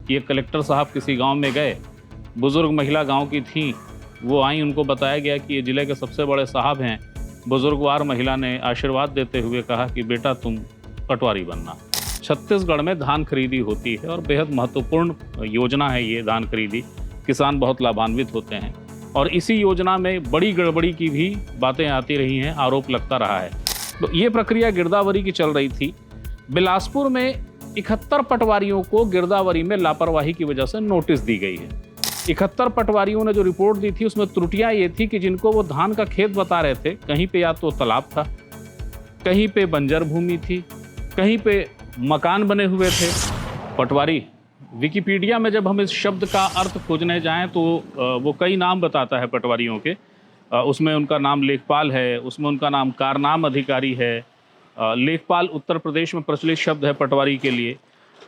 कि एक कलेक्टर साहब किसी गांव में गए, बुजुर्ग महिला गांव की थीं, वो आई, उनको बताया गया कि ये ज़िले के सबसे बड़े साहब हैं। बुजुर्गवार महिला ने आशीर्वाद देते हुए कहा कि बेटा तुम पटवारी बनना। छत्तीसगढ़ में धान खरीदी होती है और बेहद महत्वपूर्ण योजना है ये धान खरीदी। किसान बहुत लाभान्वित होते हैं और इसी योजना में बड़ी गड़बड़ी की भी बातें आती रही हैं, आरोप लगता रहा है। तो ये प्रक्रिया गिरदावरी की चल रही थी। बिलासपुर में 71 पटवारियों को गिरदावरी में लापरवाही की वजह से नोटिस दी गई है। 71 पटवारियों ने जो रिपोर्ट दी थी उसमें त्रुटियां ये थी कि जिनको वो धान का खेत बता रहे थे, कहीं पे या तो तालाब था, कहीं पे बंजर भूमि थी, कहीं पे मकान बने हुए थे। पटवारी विकिपीडिया में जब हम इस शब्द का अर्थ खोजने जाएं तो वो कई नाम बताता है पटवारियों के। उसमें उनका नाम लेखपाल है, उसमें उनका नाम कारनाम अधिकारी है। लेखपाल उत्तर प्रदेश में प्रचलित शब्द है पटवारी के लिए।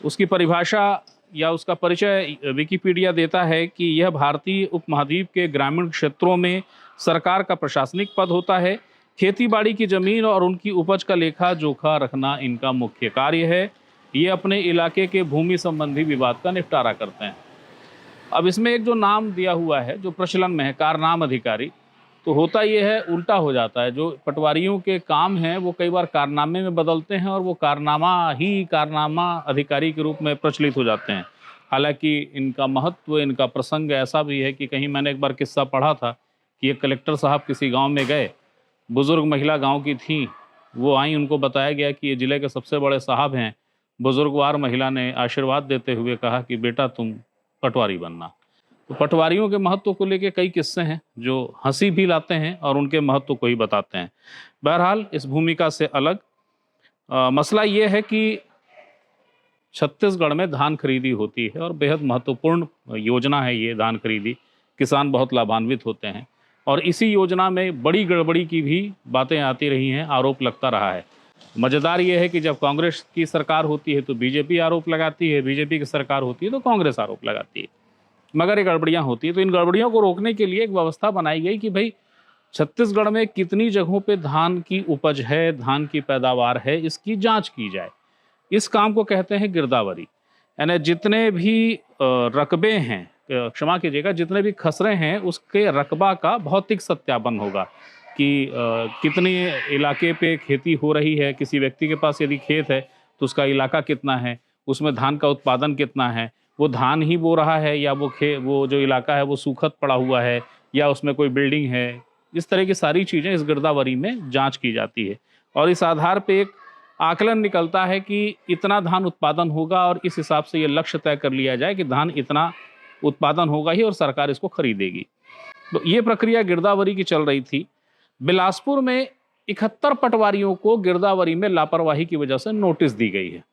उसकी परिभाषा या उसका परिचय विकिपीडिया देता है कि यह भारतीय उपमहाद्वीप के ग्रामीण क्षेत्रों में सरकार का प्रशासनिक पद होता है। खेतीबाड़ी की ज़मीन और उनकी उपज का लेखा जोखा रखना इनका मुख्य कार्य है। ये अपने इलाके के भूमि संबंधी विवाद का निपटारा करते हैं। अब इसमें एक जो नाम दिया हुआ है जो प्रचलन में है, कारनाम अधिकारी, तो होता ये है उल्टा हो जाता है। जो पटवारियों के काम हैं वो कई बार कारनामे में बदलते हैं और वो कारनामा अधिकारी के रूप में प्रचलित हो जाते हैं। हालांकि इनका महत्व, इनका प्रसंग ऐसा भी है कि कहीं मैंने एक बार किस्सा पढ़ा था कि एक कलेक्टर साहब किसी गांव में गए, बुजुर्ग महिला गांव की थीं, वो आई, उनको बताया गया कि ये ज़िले के सबसे बड़े साहब हैं। बुजुर्गवार महिला ने आशीर्वाद देते हुए कहा कि बेटा तुम पटवारी बनना। तो पटवारियों के महत्व को लेकर कई किस्से हैं जो हंसी भी लाते हैं और उनके महत्व को ही बताते हैं। बहरहाल इस भूमिका से अलग मसला ये है कि छत्तीसगढ़ में धान खरीदी होती है और बेहद महत्वपूर्ण योजना है ये धान खरीदी। किसान बहुत लाभान्वित होते हैं और इसी योजना में बड़ी गड़बड़ी की भी बातें आती रही हैं, आरोप लगता रहा है। मज़ेदार ये है कि जब कांग्रेस की सरकार होती है तो बीजेपी आरोप लगाती है, बीजेपी की सरकार होती है तो कांग्रेस आरोप लगाती है, मगर ये गड़बड़ियाँ होती है। तो इन गड़बड़ियों को रोकने के लिए एक व्यवस्था बनाई गई कि भाई छत्तीसगढ़ में कितनी जगहों पे धान की उपज है, धान की पैदावार है, इसकी जांच की जाए। इस काम को कहते हैं गिरदावरी। यानी जितने भी रकबे हैं, क्षमा कीजिएगा, जितने भी खसरे हैं उसके रकबा का भौतिक सत्यापन होगा कि कितने इलाके पे खेती हो रही है। किसी व्यक्ति के पास यदि खेत है तो उसका इलाका कितना है, उसमें धान का उत्पादन कितना है, वो धान ही बो रहा है या वो जो इलाका है वो सूखत पड़ा हुआ है या उसमें कोई बिल्डिंग है। इस तरह की सारी चीज़ें इस गिरदावरी में जांच की जाती है और इस आधार पे एक आकलन निकलता है कि इतना धान उत्पादन होगा और इस हिसाब से ये लक्ष्य तय कर लिया जाए कि धान इतना उत्पादन होगा ही और सरकार इसको खरीदेगी। तो ये प्रक्रिया गिरदावरी की चल रही थी। बिलासपुर में 71 पटवारियों को गिरदावरी में लापरवाही की वजह से नोटिस दी गई है।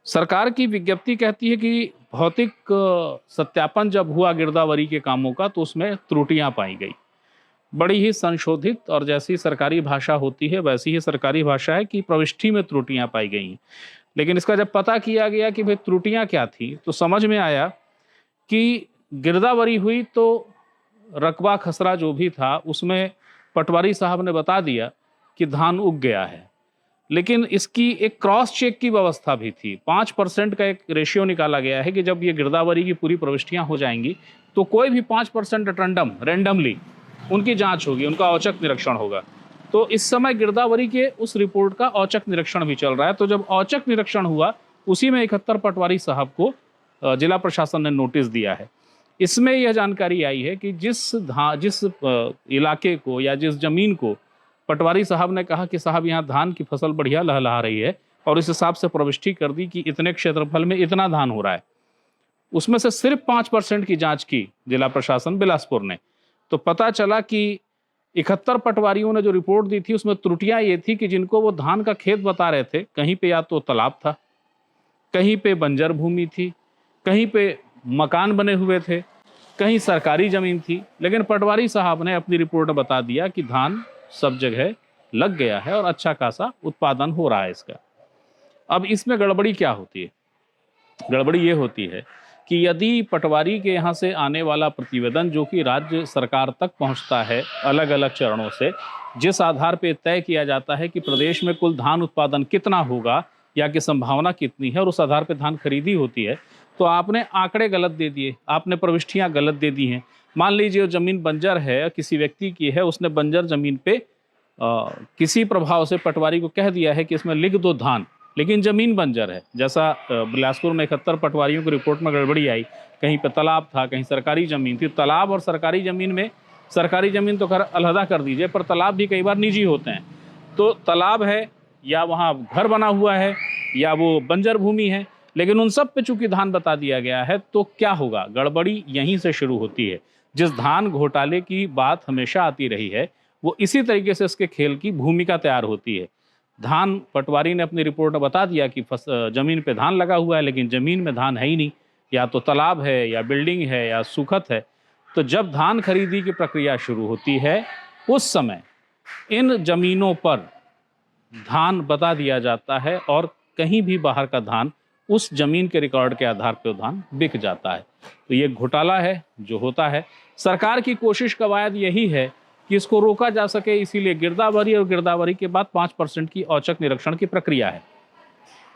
सरकार की विज्ञप्ति कहती है कि भौतिक सत्यापन जब हुआ गिरदावरी के कामों का तो उसमें त्रुटियां पाई गई। बड़ी ही संशोधित और जैसी सरकारी भाषा होती है वैसी ही सरकारी भाषा है कि प्रविष्टि में त्रुटियां पाई गई। लेकिन इसका जब पता किया गया कि भाई त्रुटियां क्या थी तो समझ में आया कि गिरदावरी हुई तो रकबा खसरा जो भी था उसमें पटवारी साहब ने बता दिया कि धान उग गया है, लेकिन इसकी एक क्रॉस चेक की व्यवस्था भी थी। 5% का एक रेशियो निकाला गया है कि जब ये गिरदावरी की पूरी प्रविष्टियां हो जाएंगी तो कोई भी 5% रैंडमली उनकी जांच होगी, उनका औचक निरीक्षण होगा। तो इस समय गिरदावरी के उस रिपोर्ट का औचक निरीक्षण भी चल रहा है। तो जब औचक निरीक्षण हुआ उसी में 71 पटवारी साहब को जिला प्रशासन ने नोटिस दिया है। इसमें यह जानकारी आई है कि जिस इलाके को या जिस जमीन को पटवारी साहब ने कहा कि साहब यहाँ धान की फसल बढ़िया लहलहा रही है और इस हिसाब से प्रविष्टि कर दी कि इतने क्षेत्रफल में इतना धान हो रहा है, उसमें से सिर्फ 5% की जांच की जिला प्रशासन बिलासपुर ने। तो पता चला कि 71 पटवारियों ने जो रिपोर्ट दी थी उसमें त्रुटियां ये थी कि जिनको वो धान का खेत बता रहे थे, कहीं पे या तो तालाब था, कहीं पे बंजर भूमि थी, कहीं पे मकान बने हुए थे, कहीं सरकारी ज़मीन थी। लेकिन पटवारी साहब ने अपनी रिपोर्ट में बता दिया कि धान सब जगह लग गया है और अच्छा खासा उत्पादन हो रहा है इसका। अब इसमें गड़बड़ी क्या होती है? गड़बड़ी ये होती है कि यदि पटवारी के यहाँ से आने वाला प्रतिवेदन जो कि राज्य सरकार तक पहुँचता है अलग अलग चरणों से, जिस आधार पर तय किया जाता है कि प्रदेश में कुल धान उत्पादन कितना होगा या कि संभावना कितनी है और उस आधार पर धान खरीदी होती है, तो आपने आंकड़े गलत दे दिए, आपने प्रविष्टियां गलत दे दी हैं। मान लीजिए वो ज़मीन बंजर है, किसी व्यक्ति की है, उसने बंजर ज़मीन पे किसी प्रभाव से पटवारी को कह दिया है कि इसमें लिख दो धान, लेकिन ज़मीन बंजर है। जैसा बिलासपुर में 71 पटवारियों की रिपोर्ट में गड़बड़ी आई, कहीं पे तालाब था, कहीं सरकारी ज़मीन थी। तालाब और सरकारी ज़मीन में, सरकारी ज़मीन तो खैर अलहदा कर दीजिए, पर तालाब भी कई बार निजी होते हैं। तो तालाब है या वहाँ घर बना हुआ है या वो बंजर भूमि है, लेकिन उन सब पे चूंकि धान बता दिया गया है, तो क्या होगा? गड़बड़ी यहीं से शुरू होती है। जिस धान घोटाले की बात हमेशा आती रही है, वो इसी तरीके से इसके खेल की भूमिका तैयार होती है। धान, पटवारी ने अपनी रिपोर्ट में बता दिया कि जमीन पे धान लगा हुआ है, लेकिन जमीन में धान है ही नहीं, या तो तालाब है या बिल्डिंग है या सुखत है। तो जब धान खरीदी की प्रक्रिया शुरू होती है, उस समय इन जमीनों पर धान बता दिया जाता है और कहीं भी बाहर का धान उस जमीन के रिकॉर्ड के आधार पर धान बिक जाता है। तो ये घोटाला है जो होता है। सरकार की कोशिश कवायद यही है कि इसको रोका जा सके, इसीलिए गिरदावरी और गिरदावरी के बाद 5% की औचक निरीक्षण की प्रक्रिया है।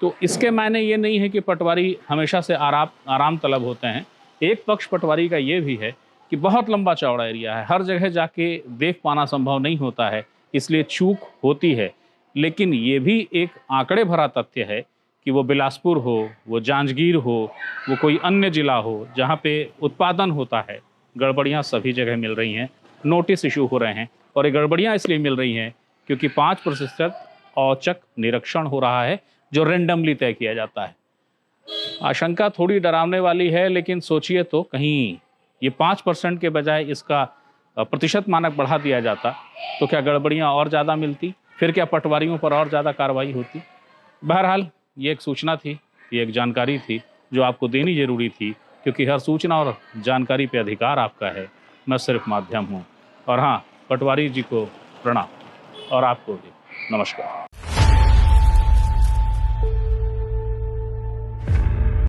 तो इसके मायने ये नहीं है कि पटवारी हमेशा से आराम तलब होते हैं। एक पक्ष पटवारी का ये भी है कि बहुत लंबा चौड़ा एरिया है, हर जगह जाके देख पाना संभव नहीं होता है, इसलिए चूक होती है। लेकिन ये भी एक आंकड़े भरा तथ्य है कि वो बिलासपुर हो, वो जांजगीर हो, वो कोई अन्य जिला हो जहाँ पे उत्पादन होता है, गड़बड़ियाँ सभी जगह मिल रही हैं, नोटिस इशू हो रहे हैं। और ये गड़बड़ियाँ इसलिए मिल रही हैं क्योंकि 5% औचक निरीक्षण हो रहा है जो रेंडमली तय किया जाता है। आशंका थोड़ी डरावने वाली है, लेकिन सोचिए तो कहीं ये 5% के बजाय इसका प्रतिशत मानक बढ़ा दिया जाता तो क्या गड़बड़ियाँ और ज़्यादा मिलती? फिर क्या पटवारियों पर और ज़्यादा कार्रवाई होती? बहरहाल ये एक सूचना थी, ये एक जानकारी थी जो आपको देनी जरूरी थी, क्योंकि हर सूचना और जानकारी पे अधिकार आपका है, मैं सिर्फ माध्यम हूँ। और हाँ, पटवारी जी को प्रणाम और आपको भी नमस्कार।